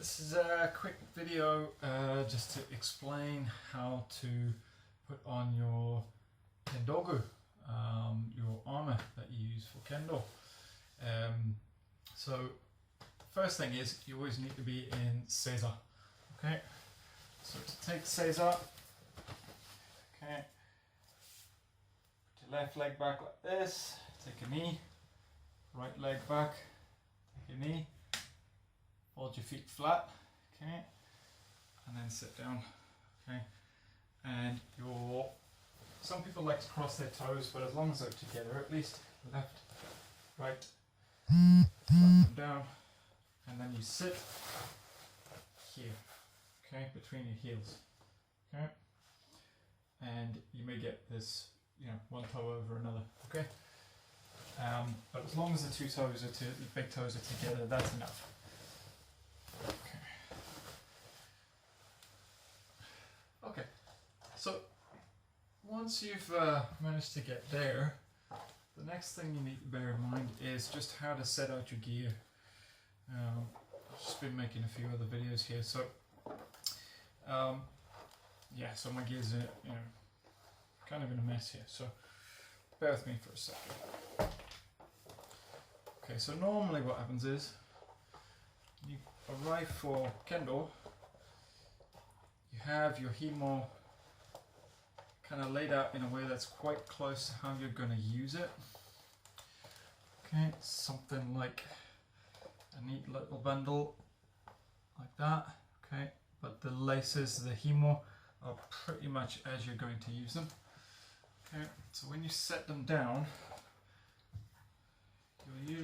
This is a quick video just to explain how to put on your Kendogu, your armor that you use for Kendo. So first thing is you always need to be in Seiza. Okay, so to take Seiza, okay, put your left leg back like this, take a knee, right leg back, take a knee, hold your feet flat, okay, and then sit down, okay, and some people like to cross their toes, but as long as they're together, at least left, right, flat them down, and then you sit here, okay, between your heels, okay, and you may get this, one toe over another, okay, but as long as the the big toes are together, that's enough. Okay, so once you've managed to get there, the next thing you need to bear in mind is just how to set out your gear. I've just been making a few other videos here, so yeah, so my gear's kind of in a mess here, so bear with me for a second. Okay, so normally what happens is you arrive for Kendo. You have your himo kind of laid out in a way that's quite close to how you're going to use it. Okay, something like a neat little bundle like that. Okay, but the laces, the himo, are pretty much as you're going to use them. Okay, so when you set them down, you'll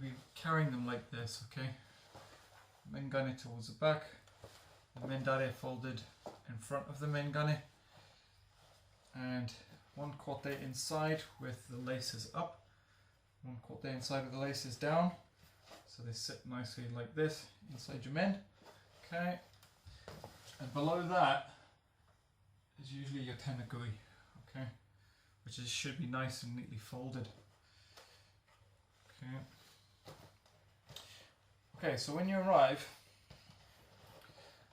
be carrying them like this. Okay. Mengane towards the back, the mendare folded in front of the mengane, and one kote inside with the laces up, one kote inside with the laces down, so they sit nicely like this inside your men. Okay, and below that is usually your tenugui, okay, which should be nice and neatly folded. Okay. Okay, so when you arrive,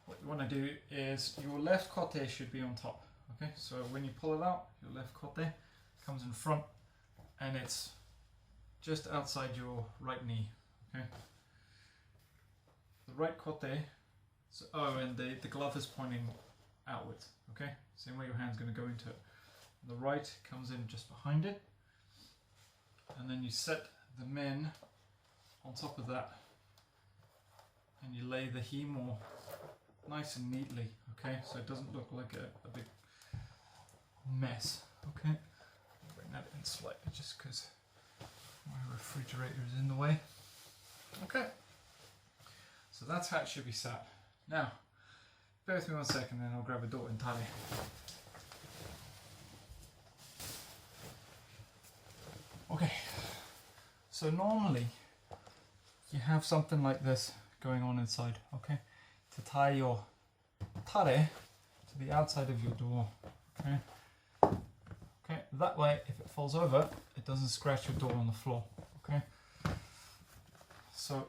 what you want to do is your left kote should be on top. Okay, so when you pull it out, your left kote comes in front and it's just outside your right knee. Okay, the right kote, so, and the glove is pointing outwards. Okay, same way your hand's going to go into it. The right comes in just behind it, and then you set the men on top of that. And you lay the himo nice and neatly, okay, so it doesn't look like a big mess, okay. I'll bring that in slightly just because my refrigerator is in the way. Okay, so that's how it should be sat. Now, bear with me 1 second, then I'll grab a door in Tare. Okay, so normally you have something like this going on inside, okay, to tie your tare to the outside of your door, okay, that way if it falls over it doesn't scratch your door on the floor, okay. So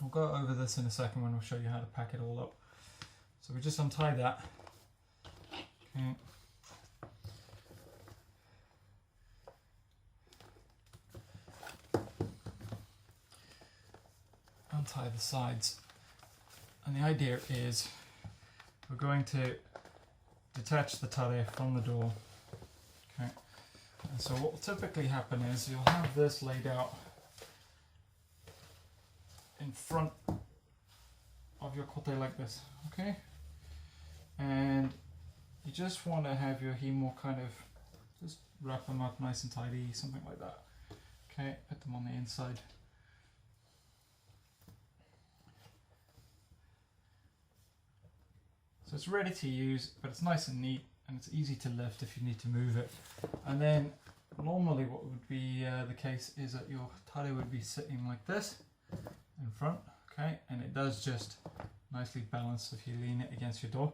we'll go over this in a second when we'll show you how to pack it all up. So we just untie that, okay. Untie the sides, and the idea is we're going to detach the tare from the door, okay, and so what will typically happen is you'll have this laid out in front of your kote like this, okay, and you just want to have your himo kind of just wrap them up nice and tidy, something like that, okay, put them on the inside. So it's ready to use, but it's nice and neat, and it's easy to lift if you need to move it. And then normally what would be the case is that your tare would be sitting like this in front, okay, and it does just nicely balance if you lean it against your door.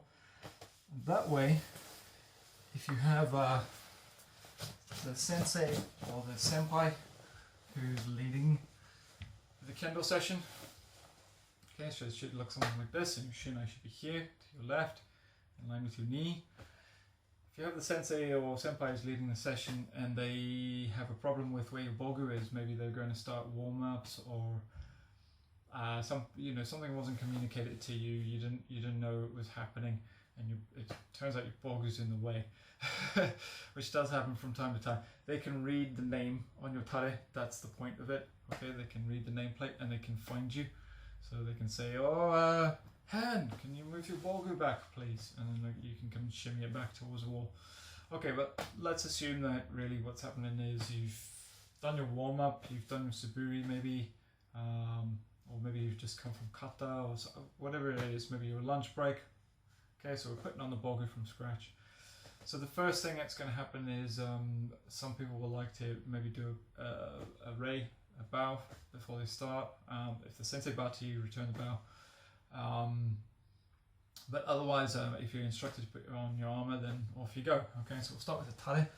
That way, if you have the sensei or the senpai who's leading the Kendo session. Okay, so it should look something like this, and your shinai should be here to your left, in line with your knee. If you have the sensei or senpai who's leading the session and they have a problem with where your bogu is, maybe they're going to start warm-ups, or something wasn't communicated to you. You didn't know it was happening, and it turns out your bogu's in the way, which does happen from time to time. They can read the name on your tare. That's the point of it. Okay, they can read the nameplate and they can find you, so they can say, "Oh, Han, can you move your bogu back, please?" And then you can come and shimmy it back towards the wall. Okay, but let's assume that really what's happening is you've done your warm-up, you've done your suburi maybe, or maybe you've just come from kata, or whatever it is, maybe your lunch break. Okay, so we're putting on the bogu from scratch. So the first thing that's going to happen is some people will like to maybe do a rei, a bow, before they start. If the sensei bow to you, return the bow. But otherwise, if you're instructed to put on your armor, then off you go. Okay, so we'll start with the tare.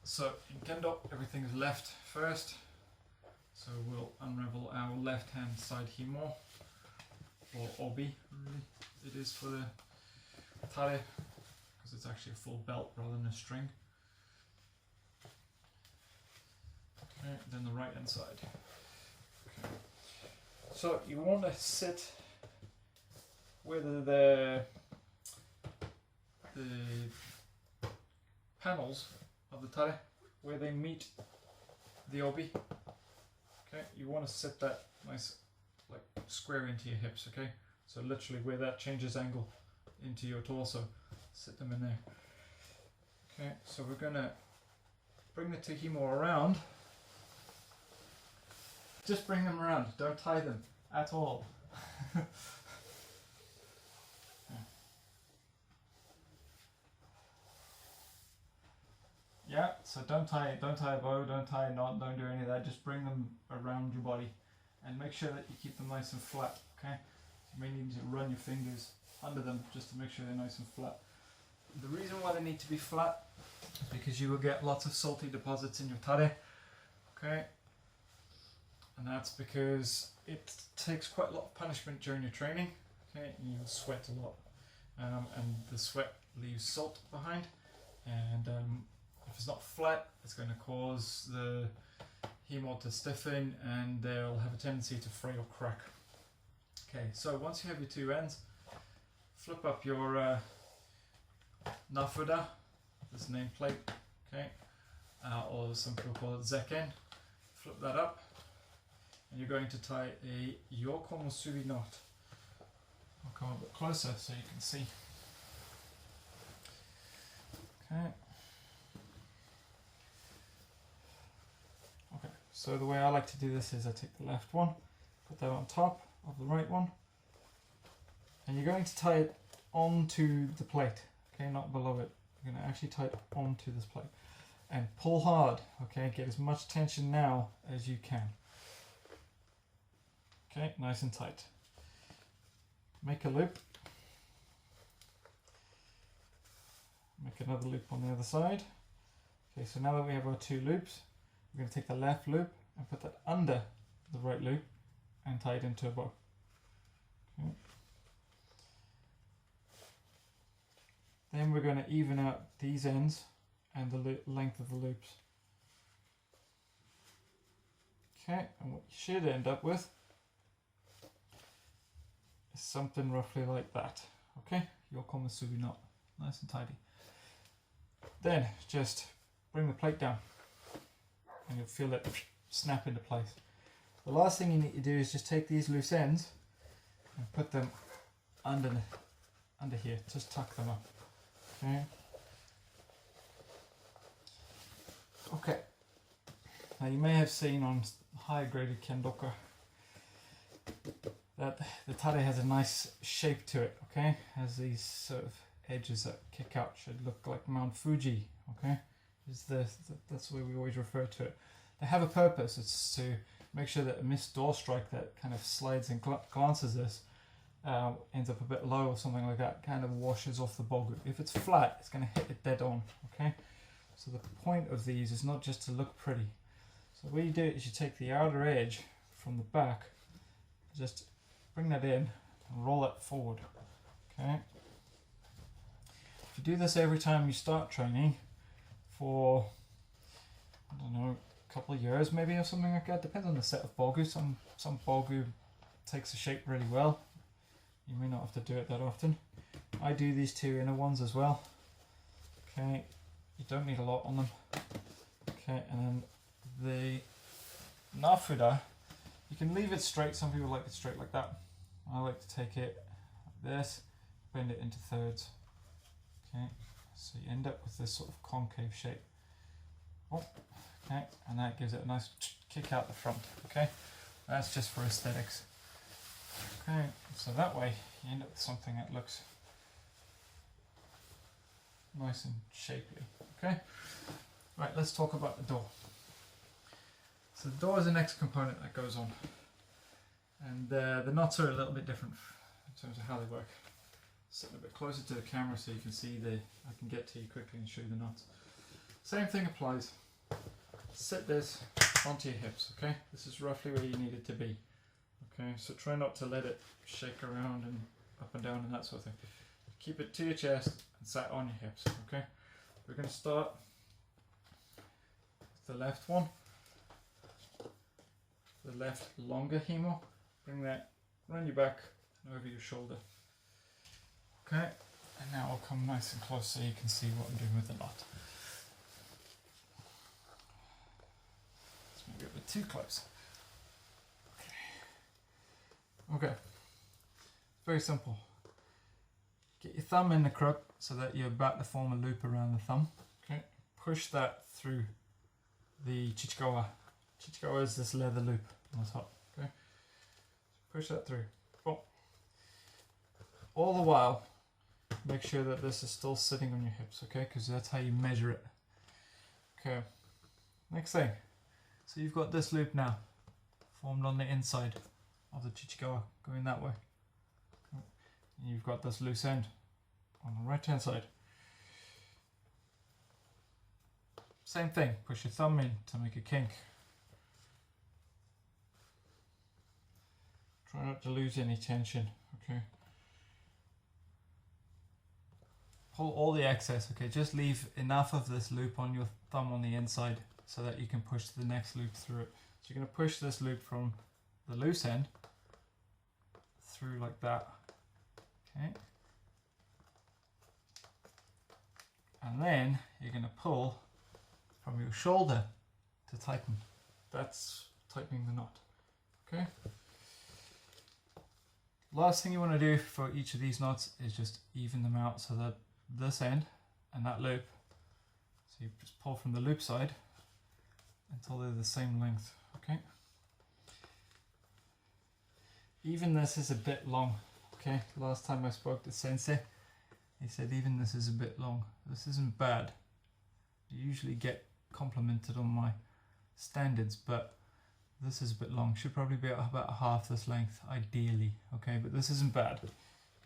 So in Kendo, everything is left first. So we'll unravel our left hand side himo, or obi, really. It is for the tare, because it's actually a full belt rather than a string. Okay, then the right hand side. Okay. So you want to sit with the panels of the tare where they meet the obi. Okay, you want to sit that nice, like square into your hips. Okay, so literally where that changes angle into your torso, sit them in there. Okay, so we're gonna bring the two himo around. Just bring them around, don't tie them at all. Yeah, so don't tie a bow, don't tie a knot, don't do any of that, just bring them around your body and make sure that you keep them nice and flat, okay? You may need to run your fingers under them just to make sure they're nice and flat. The reason why they need to be flat is because you will get lots of salty deposits in your tare, okay? And that's because it takes quite a lot of punishment during your training, okay? And you'll sweat a lot, and the sweat leaves salt behind, and if it's not flat, it's going to cause the himo to stiffen, and they'll have a tendency to fray or crack. Okay, so once you have your two ends, flip up your nafuda, this nameplate, okay, or some people call it zeken. Flip that up, and you're going to tie a yoko musubi knot. I'll come a bit closer so you can see. Okay. So the way I like to do this is I take the left one, put that on top of the right one, and you're going to tie it onto the plate, okay, not below it. You're going to actually tie it onto this plate and pull hard, okay, get as much tension now as you can. Okay, nice and tight. Make a loop. Make another loop on the other side. Okay, so now that we have our two loops, we're going to take the left loop and put that under the right loop and tie it into a bow. Okay. Then we're going to even out these ends and the length of the loops. Okay, and what you should end up with is something roughly like that. Okay, yoko musubi knot, nice and tidy. Then just bring the plate down, and you'll feel it snap into place. The last thing you need to do is just take these loose ends and put them under here. Just tuck them up. Okay. Okay. Now you may have seen on high graded kendoka that the tare has a nice shape to it. Okay, has these sort of edges that kick out. Should look like Mount Fuji. Okay. That's the way we always refer to it. They have a purpose. It's to make sure that a missed door strike that kind of slides and glances this ends up a bit low or something like that, kind of washes off the bogu. If it's flat, it's going to hit it dead on. Okay, so the point of these is not just to look pretty. So what you do is you take the outer edge from the back, just bring that in and roll it forward. Okay. If you do this every time you start training for, I don't know, a couple of years maybe or something like that, depends on the set of Bogu. Some Bogu takes the shape really well. You may not have to do it that often. I do these two inner ones as well. Okay, you don't need a lot on them. Okay, and then the nafuda, you can leave it straight. Some people like it straight like that. I like to take it like this, bend it into thirds. Okay, so you end up with this sort of concave shape. Oh, okay, and that gives it a nice kick out the front. Okay, that's just for aesthetics. Okay, so that way you end up with something that looks nice and shapely. Okay, right, let's talk about the door. So the door is the next component that goes on, and the knots are a little bit different in terms of how they work. Sitting a bit closer to the camera so you can see I can get to you quickly and show you the knots. Same thing applies. Sit this onto your hips, okay? This is roughly where you need it to be. Okay, so try not to let it shake around and up and down and that sort of thing. Keep it to your chest and sat on your hips, okay? We're going to start with the left one. The left longer hemo. Bring that around your back and over your shoulder. Okay, and now I'll come nice and close so you can see what I'm doing with the knot. It's maybe a bit too close. Okay, very simple. Get your thumb in the crook so that you're about to form a loop around the thumb. Okay, push that through the chichikawa. Chichikawa is this leather loop on the top. Okay, push that through. Oh. All the while, make sure that this is still sitting on your hips, okay? Because that's how you measure it. Okay, next thing. So you've got this loop now formed on the inside of the chichikawa going that way. And you've got this loose end on the right hand side. Same thing, push your thumb in to make a kink. Try not to lose any tension, okay? Pull all the excess, okay? Just leave enough of this loop on your thumb on the inside so that you can push the next loop through it. So you're going to push this loop from the loose end through like that, okay? And then you're going to pull from your shoulder to tighten. That's tightening the knot, okay? Last thing you want to do for each of these knots is just even them out so that this end and that loop, so you just pull from the loop side until they're the same length, okay? Even this is a bit long, okay? Last time I spoke to Sensei, he said even this is a bit long. This isn't bad. I usually get complimented on my standards, but this is a bit long. Should probably be about half this length, ideally, okay? But this isn't bad.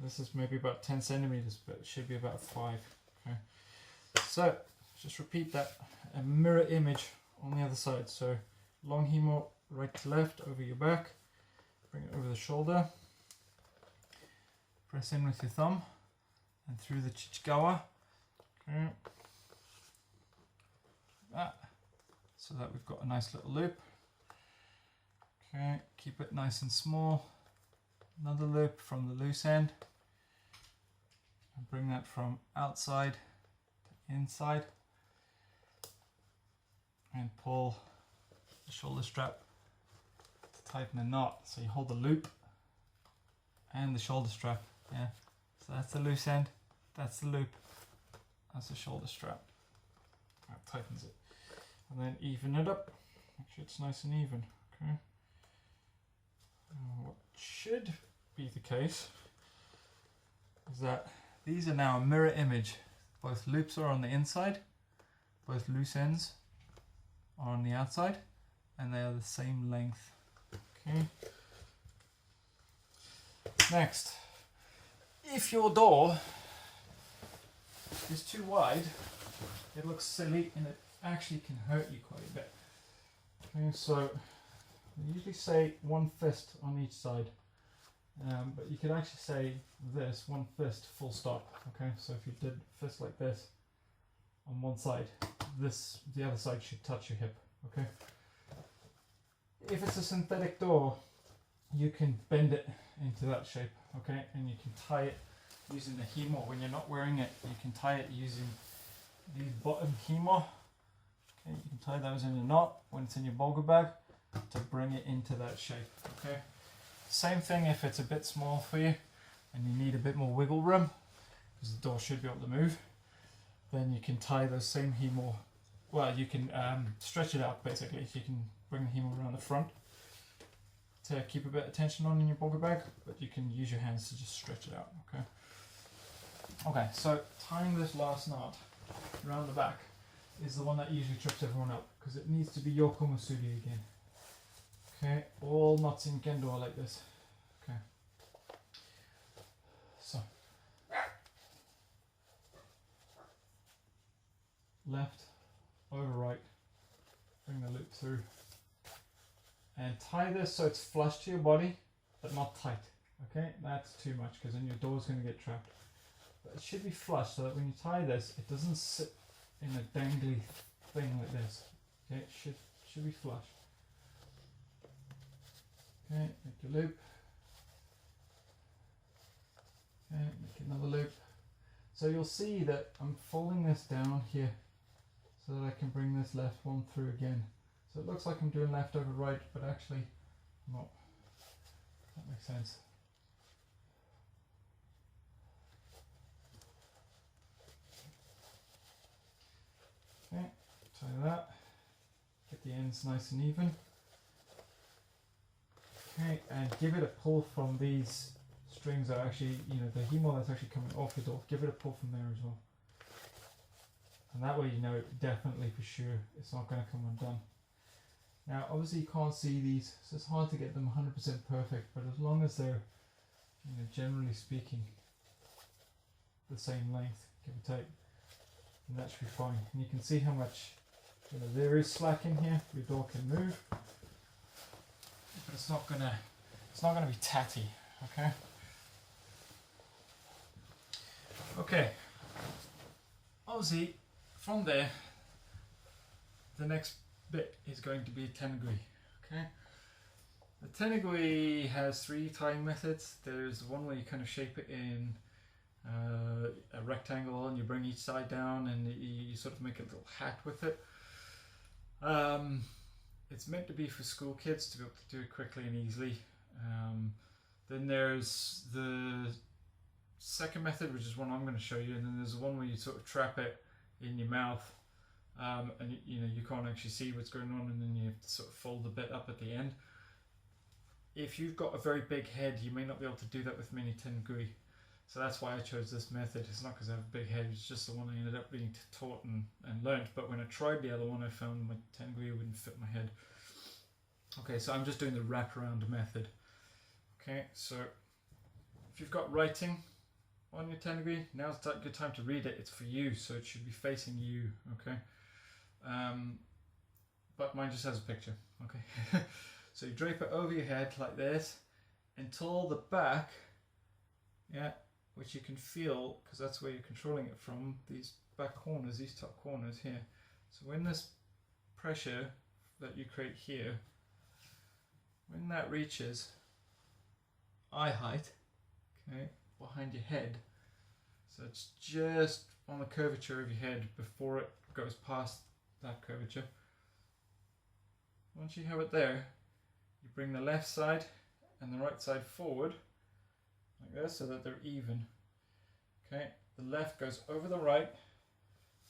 This is maybe about 10 centimeters, but it should be about 5, okay? So, just repeat that, a mirror image on the other side. So, long hemo, right to left, over your back, bring it over the shoulder, press in with your thumb, and through the chichikawa, okay? That, so that we've got a nice little loop. Okay, keep it nice and small. Another loop from the loose end. And bring that from outside to inside. And pull the shoulder strap to tighten the knot. So you hold the loop and the shoulder strap. Yeah. So that's the loose end. That's the loop. That's the shoulder strap. That tightens it. And then even it up. Make sure it's nice and even. Okay. What should be the case is that these are now a mirror image. Both loops are on the inside, both loose ends are on the outside, and they are the same length. Okay. Next, if your door is too wide, it looks silly and it actually can hurt you quite a bit. Okay, so I usually say one fist on each side, but you could actually say this, one fist full stop. Okay, so if you did fist like this on one side, the other side should touch your hip. Okay. If it's a synthetic door, you can bend it into that shape. Okay, and you can tie it using the hemo. When you're not wearing it, you can tie it using these bottom hemo. Okay, you can tie those in a knot when it's in your Bogu bag to bring it into that shape. Okay. Same thing if it's a bit small for you and you need a bit more wiggle room because the door should be able to move. Then you can tie those same hemo. Well, you can stretch it out basically. You can bring the hemo around the front to keep a bit of tension on in your Bogu bag, but you can use your hands to just stretch it out. Okay. Okay, so tying this last knot around the back is the one that usually trips everyone up because it needs to be Yoko Masuri again. Okay, all knots in Kendo are like this. Okay. So left, over right, bring the loop through. And tie this so it's flush to your body, but not tight. Okay, that's too much because then your door's going to get trapped. But it should be flush so that when you tie this, it doesn't sit in a dangly thing like this. Okay, it should be flush. Okay, make your loop. Okay, make another loop. So you'll see that I'm folding this down here so that I can bring this left one through again. So it looks like I'm doing left over right, but actually I'm not. That makes sense. Okay, tie that. Get the ends nice and even. Okay, and give it a pull from these strings that are actually, the hemo that's actually coming off your door. Give it a pull from there as well. And that way you know definitely for sure it's not going to come undone. Now obviously you can't see these, so it's hard to get them 100% perfect, but as long as they're, generally speaking, the same length, give or take, then that should be fine. And you can see how much, there is slack in here. Your door can move, but it's not gonna be tatty. Okay. Okay. Obviously, from there, the next bit is going to be Tenugui. Okay. The Tenugui has 3 tying methods. There's one where you kind of shape it in a rectangle and you bring each side down and you sort of make a little hat with it. It's meant to be for school kids to be able to do it quickly and easily. Then there's the second method, which is one I'm going to show you, and then there's one where you sort of trap it in your mouth, and you can't actually see what's going on, and then you have to sort of fold the bit up at the end. If you've got a very big head, you may not be able to do that with many Tenugui. So that's why I chose this method. It's not because I have a big head, it's just the one I ended up being taught and learned. But when I tried the other one, I found my Tenugui wouldn't fit my head. Okay, so I'm just doing the wraparound method. Okay, so if you've got writing on your Tenugui, now's a good time to read it. It's for you, so it should be facing you, okay? But mine just has a picture, okay? So you drape it over your head like this until the back, yeah, which you can feel, because that's where you're controlling it from, these back corners, these top corners here. So when this pressure that you create here, when that reaches eye height, okay, behind your head, so it's just on the curvature of your head before it goes past that curvature. Once you have it there, you bring the left side and the right side forward like this so that they're even. Okay, the left goes over the right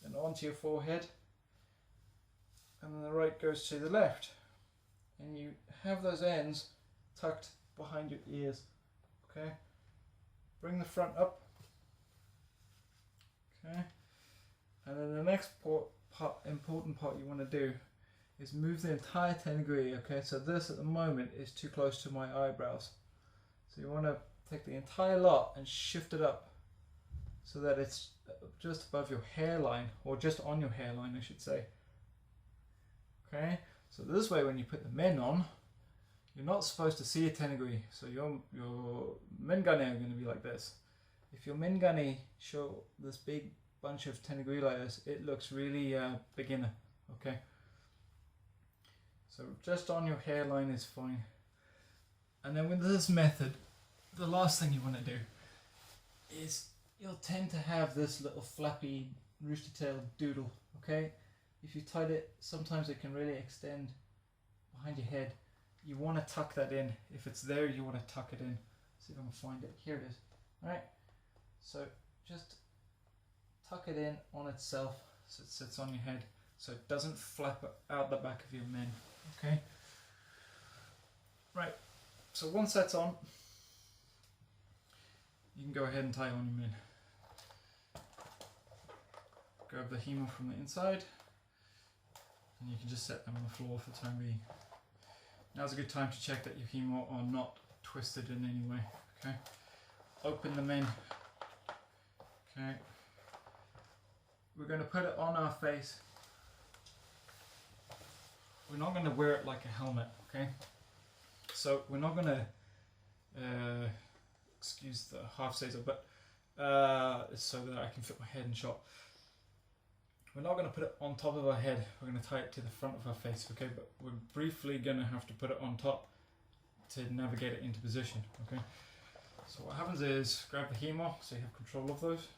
and onto your forehead, and then the right goes to the left, and you have those ends tucked behind your ears. Okay, bring the front up. Okay, and then the next important part you want to do is move the entire Tenugui. Okay, so this at the moment is too close to my eyebrows, so you want to take the entire lot and shift it up so that it's just above your hairline, or just on your hairline I should say. Okay, so this way when you put the men on, you're not supposed to see a Tenugui, so your mengane are going to be like this. If your mengane show this big bunch of Tenugui like this, it looks really beginner, okay? So just on your hairline is fine. And then with this method, the last thing you want to do is you'll tend to have this little flappy rooster-tailed doodle, okay? If you tied it, sometimes it can really extend behind your head. You want to tuck that in. If it's there, you want to tuck it in. See if I can find it. Here it is. Alright, so just tuck it in on itself so it sits on your head, so it doesn't flap out the back of your men, okay? Right, so once that's on, you can go ahead and tie on your men. Grab the hemo from the inside, and you can just set them on the floor for the time being. Now's a good time to check that your hemo are not twisted in any way, okay? Open them in, okay? We're going to put it on our face. We're not going to wear it like a helmet, okay? So we're not going to, excuse the half scissor, but so that I can fit my head in shot. We're not going to put it on top of our head. We're going to tie it to the front of our face, okay? But we're briefly going to have to put it on top to navigate it into position, okay? So what happens is, grab the hemo so you have control of those.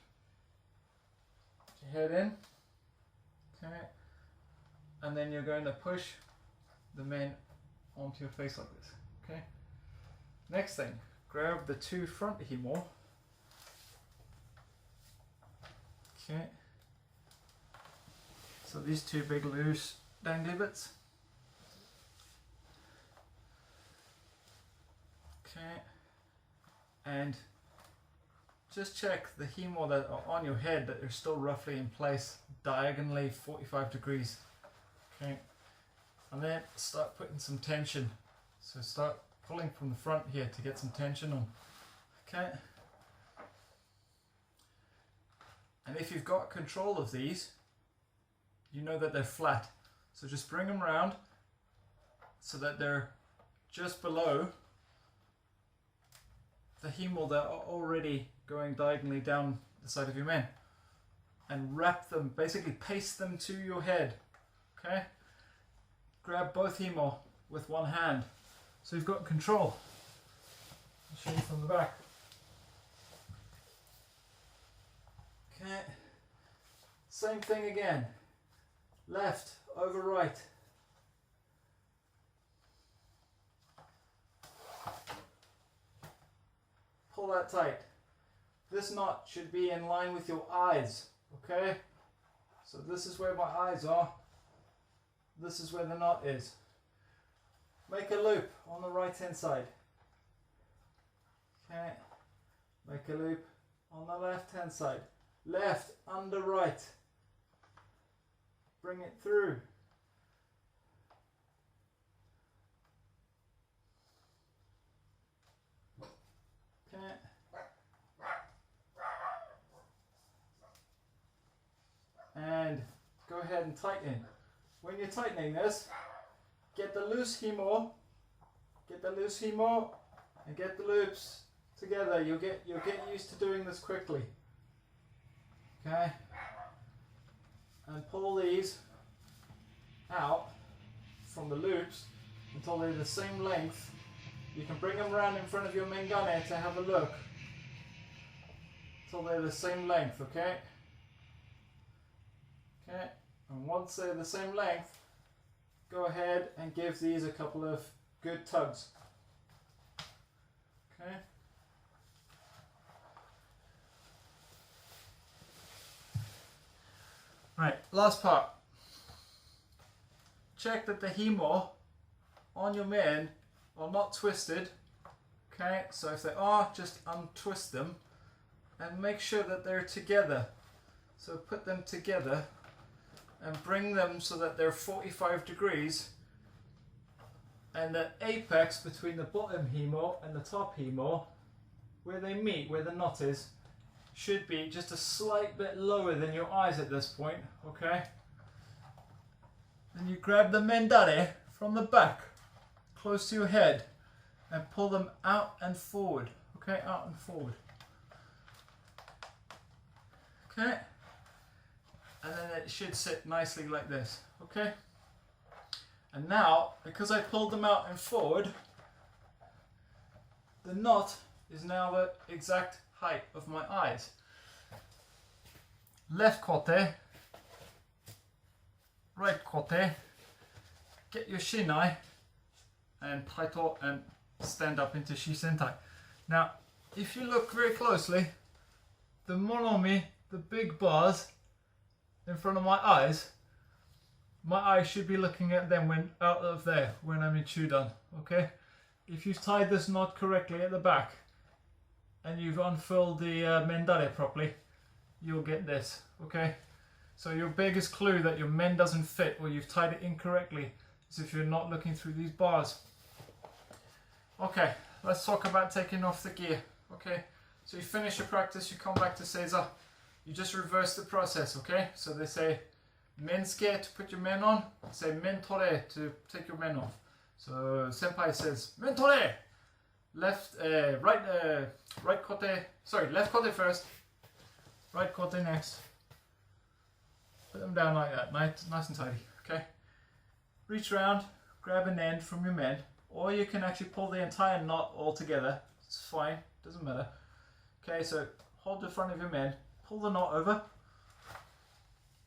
Put your head in, okay? And then you're going to push the men onto your face like this, okay? Next thing, grab the two front hemo, okay? So these two big loose dangly bits, okay? And just check the hemo that are on your head that they're still roughly in place, diagonally 45 degrees. Okay, and then start putting some tension. So start pulling from the front here to get some tension on. Okay. And if you've got control of these, you know that they're flat. So just bring them around so that they're just below the hemo that are already going diagonally down the side of your men. And wrap them, basically paste them to your head. Okay, grab both hemo with one hand, so you've got control. I'll show you from the back. Okay, same thing again, left over right. Pull that tight. This knot should be in line with your eyes, okay? So this is where my eyes are. This is where the knot is. Make a loop on the right hand side. Okay. Make a loop on the left hand side. Left under right. Bring it through. Okay. And go ahead and tighten. When you're tightening this, get the loose hemo, and get the loops together. You'll get used to doing this quickly. Okay? And pull these out from the loops until they're the same length. You can bring them around in front of your mengane to have a look. Until they're the same length, okay? Okay, and once they're the same length, go ahead and give these a couple of good tugs. Okay. Right, last part. Check that the hemo on your men are not twisted. Okay, so if they are, just untwist them and make sure that they're together. So put them together and bring them so that they're 45 degrees, and the apex between the bottom hemo and the top hemo, where they meet, where the knot is, should be just a slight bit lower than your eyes at this point, okay? Then you grab the mendare from the back, close to your head and pull them out and forward. Okay, out and forward. Okay, and then it should sit nicely like this. Okay, and now because I pulled them out and forward, the knot is now the exact height of my eyes. Left kote, right kote, get your shinai and taito and stand up into shisentai. Now, if you look very closely, the monomi, the big bars in front of my eyes should be looking at them when out of there, when I'm in chudan, okay? If you've tied this knot correctly at the back and you've unfurled the mendare properly, you'll get this, okay? So your biggest clue that your men doesn't fit or you've tied it incorrectly is if you're not looking through these bars. Okay, let's talk about taking off the gear, okay? So you finish your practice, you come back to Seiza, you just reverse the process, okay? So they say mensuke to put your men on, say men tore to take your men off. So senpai says men tore, left, right kote, sorry, left kote first, right kote next. Put them down like that, nice and tidy, okay? Reach around, grab an end from your men, or you can actually pull the entire knot all together. It's fine, doesn't matter. Okay, so hold the front of your men, pull the knot over.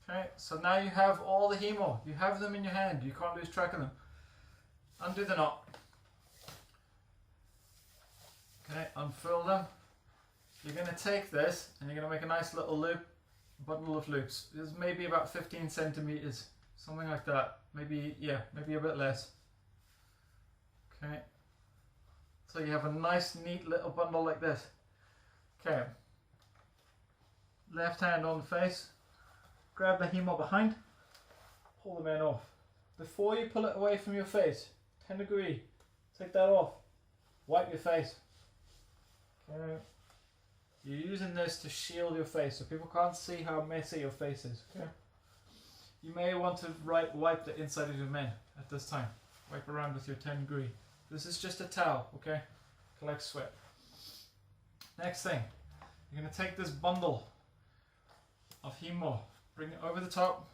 Okay, so now you have all the himo. You have them in your hand, you can't lose track of them. Undo the knot. Okay, unfurl them. You're going to take this and you're going to make a nice little loop, bundle of loops. It's maybe about 15 centimeters, something like that. Maybe, yeah, maybe a bit less. Okay, so you have a nice neat little bundle like this. Okay, left hand on the face, grab the himo behind, pull the men off. Before you pull it away from your face, Tenugui, take that off, wipe your face. Okay, you're using this to shield your face so people can't see how messy your face is. Okay, you may want to wipe the inside of your men at this time. Wipe around with your Tenugui. This is just a towel, okay? Collect sweat. Next thing, you're going to take this bundle of himo, bring it over the top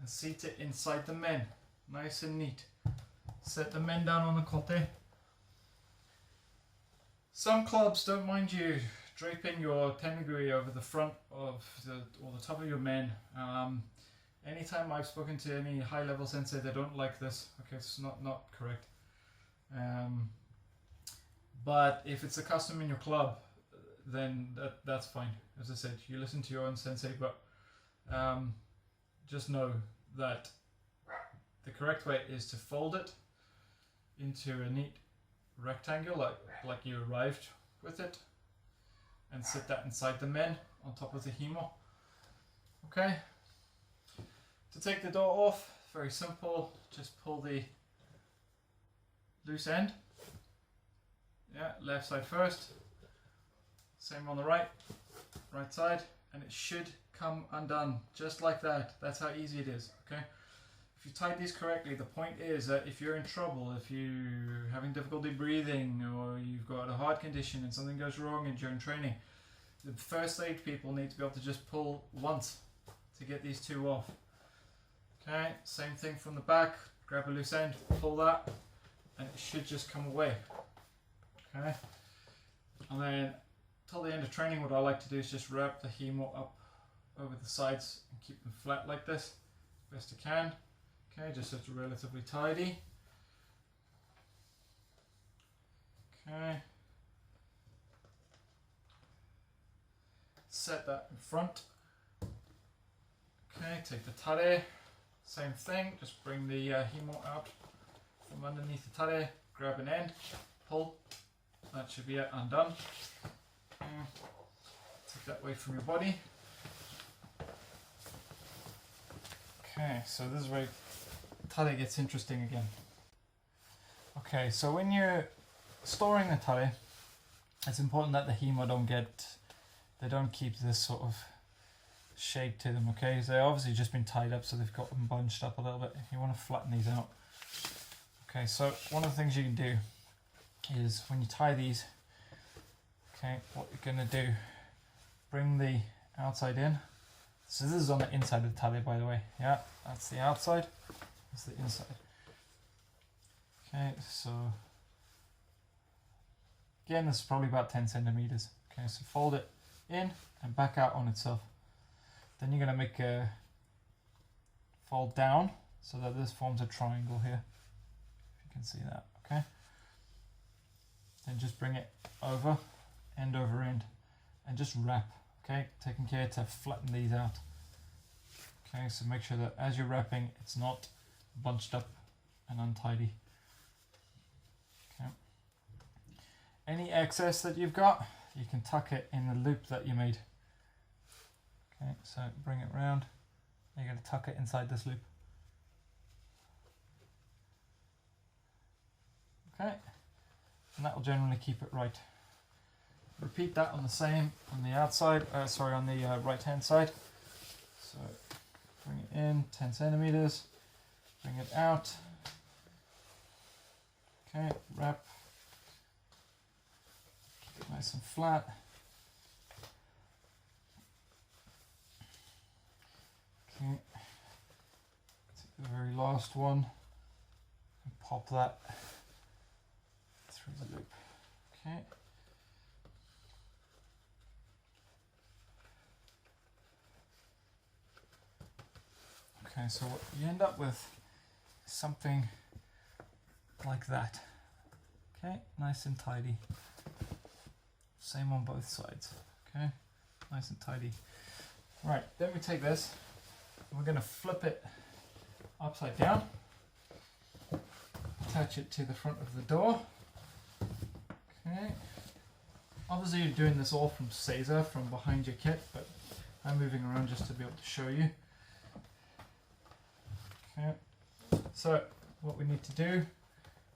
and seat it inside the men. Nice and neat. Set the men down on the kote. Some clubs don't mind you draping your tenugui over the front of or the top of your men. Anytime I've spoken to any high level sensei, they don't like this. Okay, it's not correct. But if it's a custom in your club, then that's fine. As I said, you listen to your own sensei, but just know that the correct way is to fold it into a neat rectangle, like you arrived with it, and sit that inside the men on top of the himo. Okay. To take the door off, very simple. Just pull the loose end. Yeah, left side first. Same on the right side, and it should come undone just like that. That's how easy it is. Okay. If you tied these correctly, the point is that if you're in trouble, if you're having difficulty breathing, or you've got a heart condition and something goes wrong during training, the first aid people need to be able to just pull once to get these two off. Okay, same thing from the back. Grab a loose end, pull that, and it should just come away. Okay, and then till the end of training, what I like to do is just wrap the himo up over the sides and keep them flat like this, best I can. Okay, just so it's relatively tidy. Okay, set that in front. Okay, take the tare, same thing, just bring the himo out from underneath the tare, grab an end, pull, that should be it, undone. Take that away from your body. Okay, so this is where tare gets interesting again. Okay, so when you're storing the tare, it's important that the himo don't keep this sort of shape to them, okay? So they've obviously just been tied up, so they've got them bunched up a little bit. You want to flatten these out. Okay, so one of the things you can do is when you tie these, okay, what you're going to do, bring the outside in. So this is on the inside of the tare, by the way. Yeah, that's the outside, that's the inside. Okay, so again, this is probably about 10 centimeters. Okay, so fold it in and back out on itself. Then you're going to make a fold down so that this forms a triangle here. If you can see that, okay? Then just bring it over, end over end, and just wrap, okay? Taking care to flatten these out. Okay, so make sure that as you're wrapping, it's not bunched up and untidy. Okay. Any excess that you've got, you can tuck it in the loop that you made. Okay, so bring it round. You're going to tuck it inside this loop. Okay, and that will generally keep it right. Repeat that on the same, on the outside, on the right hand side. So bring it in 10 centimeters, bring it out. Okay, wrap, keep it nice and flat. Okay, take the very last one and pop that through the loop. Okay. Okay, so what you end up with is something like that. Okay, nice and tidy. Same on both sides. Okay, nice and tidy. Right, then we take this, and we're going to flip it upside down, attach it to the front of the door. Okay, obviously you're doing this all from Caesar, from behind your kit, but I'm moving around just to be able to show you. Okay, so what we need to do,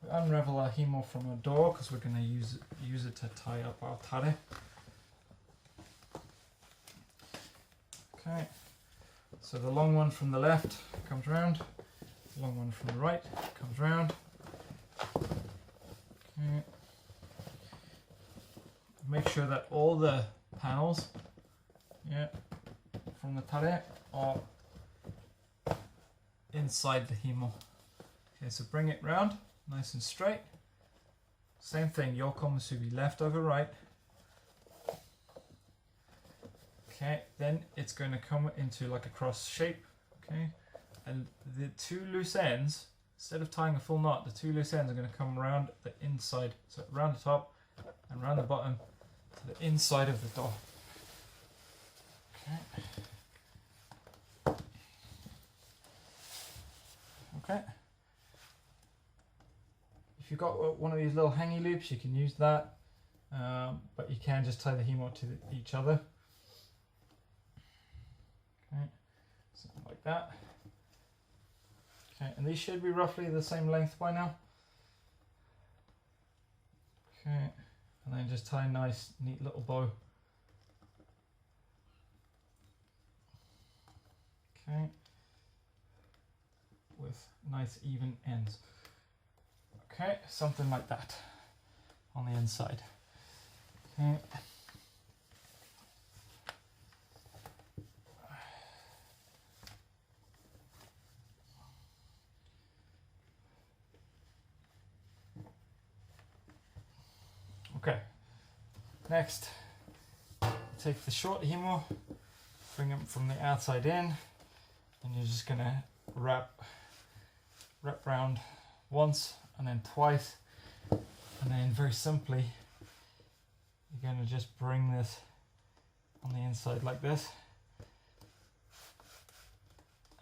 we unravel our hemo from our door because we're going to use it to tie up our tare. Okay, so the long one from the left comes round, the long one from the right comes round. Okay. Make sure that all the panels, yeah, from the tare are inside the hemo. Okay, so bring it round, nice and straight. Same thing, yoko musubi, left over right. Okay, then it's going to come into like a cross shape. Okay, and the two loose ends, instead of tying a full knot, the two loose ends are going to come around the inside, so around the top and around the bottom to the inside of the door. Okay. Okay. If you've got one of these little hangy loops, you can use that, but you can just tie the hemo to each other. Okay, something like that. Okay, and these should be roughly the same length by now. Okay, and then just tie a nice, neat little bow. Okay, with nice even ends. Okay, something like that on the inside. Okay. Okay, next, take the short hemo, bring them from the outside in, and you're just going to wrap round once and then twice, and then very simply you're going to just bring this on the inside like this,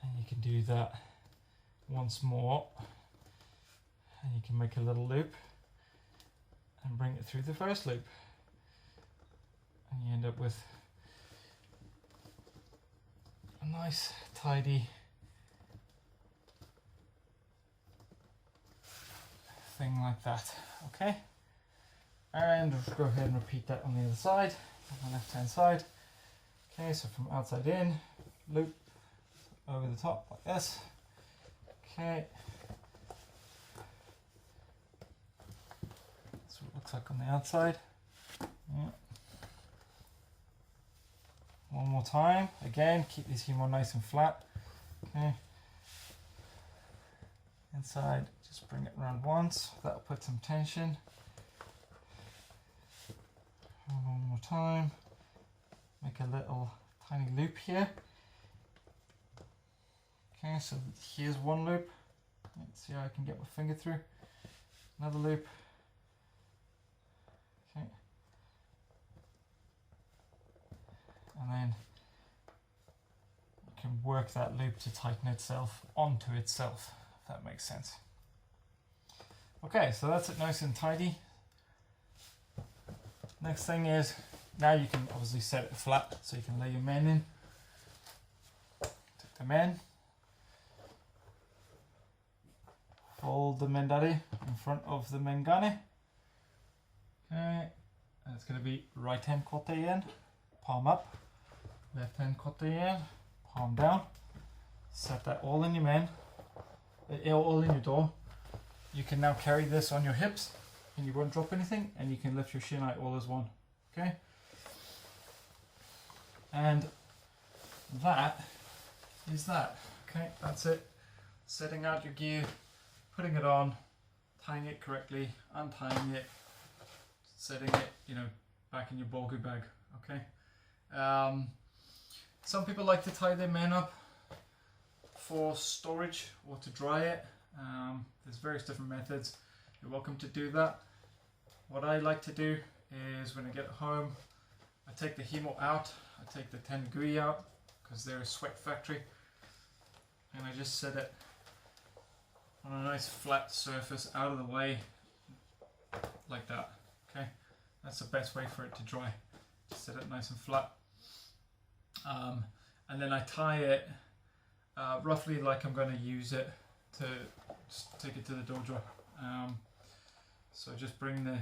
and you can do that once more, and you can make a little loop and bring it through the first loop, and you end up with a nice tidy thing like that. Okay, and we'll go ahead and repeat that on the other side, on the left hand side. Okay, so from outside in, loop over the top like this. Okay, tuck on the outside. Yeah. One more time. Again, keep this humour nice and flat. Okay. Inside, just bring it around once. That'll put some tension. One more time. Make a little tiny loop here. Okay, so here's one loop. Let's see how I can get my finger through. Another loop. Okay. And then you can work that loop to tighten itself onto itself, if that makes sense. Okay, so that's it nice and tidy. Next thing is, now you can obviously set it flat so you can lay your men in. Take the men. Fold the mendari in front of the mengane. Okay, and it's going to be right hand kote in, palm up, left hand kote in, palm down. Set that all in your men, all in your door. You can now carry this on your hips and you won't drop anything, and you can lift your shin out all as one. Okay, and that is that. Okay, that's it. Setting out your gear, putting it on, tying it correctly, untying it, setting it, back in your Bogu bag. Okay. Some people like to tie their men up for storage or to dry it. There's various different methods. You're welcome to do that. What I like to do is when I get home, I take the himo out, I take the Tenugui out because they're a sweat factory, and I just set it on a nice flat surface out of the way like that. Okay, that's the best way for it to dry. Just set it nice and flat, and then I tie it roughly like I'm going to use it to just take it to the dojo. So just bring the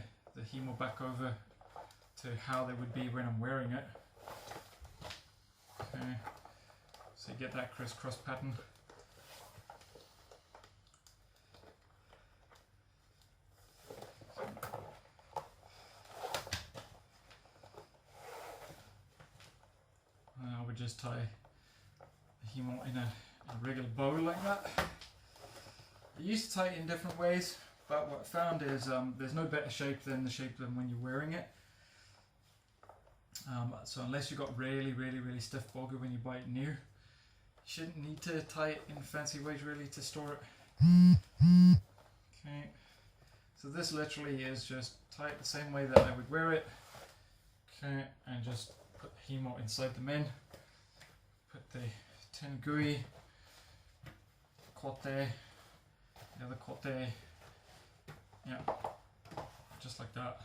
himo back over to how they would be when I'm wearing it. Okay, so you get that crisscross pattern. I would just tie the himo in a regular bow like that. I used to tie it in different ways, but what I found is there's no better shape than the shape than when you're wearing it. So unless you've got really stiff bogu when you buy it new, you shouldn't need to tie it in fancy ways really to store it. Okay, so this literally is just tie it the same way that I would wear it. Okay, and just put the himo inside the men, put the Tenugui, kote, the other kote, yeah, just like that.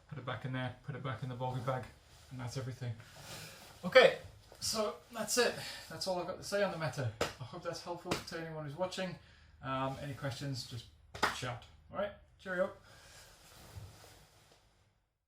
Put it back in there, put it back in the Bogu bag, and that's everything. Okay, so that's it. That's all I've got to say on the matter. I hope that's helpful to anyone who's watching. Any questions, just shout. Alright, cheerio.